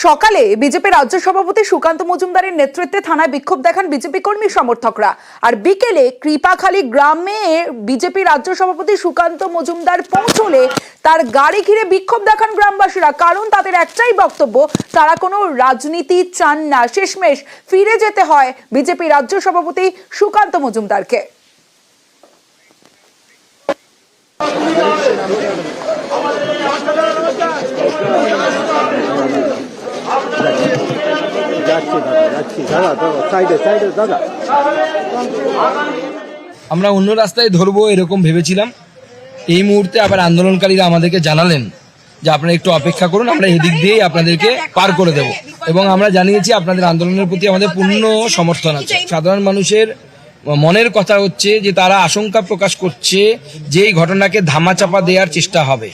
সকালে বিজেপি রাজ্য সভাপতি সুকান্ত মজুমদারের নেতৃত্বে থানায় বিক্ষোভ দেখান বিজেপি কর্মী সমর্থকরা। আর বিকেলে কৃপাখালী গ্রামে বিজেপি রাজ্য সভাপতি সুকান্ত মজুমদার পৌঁছলে তার গাড়ি ঘিরে বিক্ষোভ দেখান গ্রামবাসীরা। কারণ তাদের একটাই বক্তব্য, তারা কোনো রাজনীতি চান না। শেষমেশ ফিরে যেতে হয় বিজেপি রাজ্য সভাপতি সুকান্ত মজুমদারকে। আমরা অন্য রাস্তায় ধরবো এরকম ভেবেছিলাম। এই মুহূর্তে আবার আন্দোলনকারীরা আমাদেরকে জানালেন যে আপনারা একটু অপেক্ষা করুন, আমরা এদিক দিয়েই আপনাদেরকে পার করে দেব। এবং আমরা জানিয়েছি আপনাদের আন্দোলনের প্রতি আমাদের পূর্ণ সমর্থন আছে। সাধারণ মানুষের মনের কথা হচ্ছে যে তারা আশঙ্কা প্রকাশ করছে যে এই ঘটনাকে ধামাচাপা দেওয়ার চেষ্টা হবে।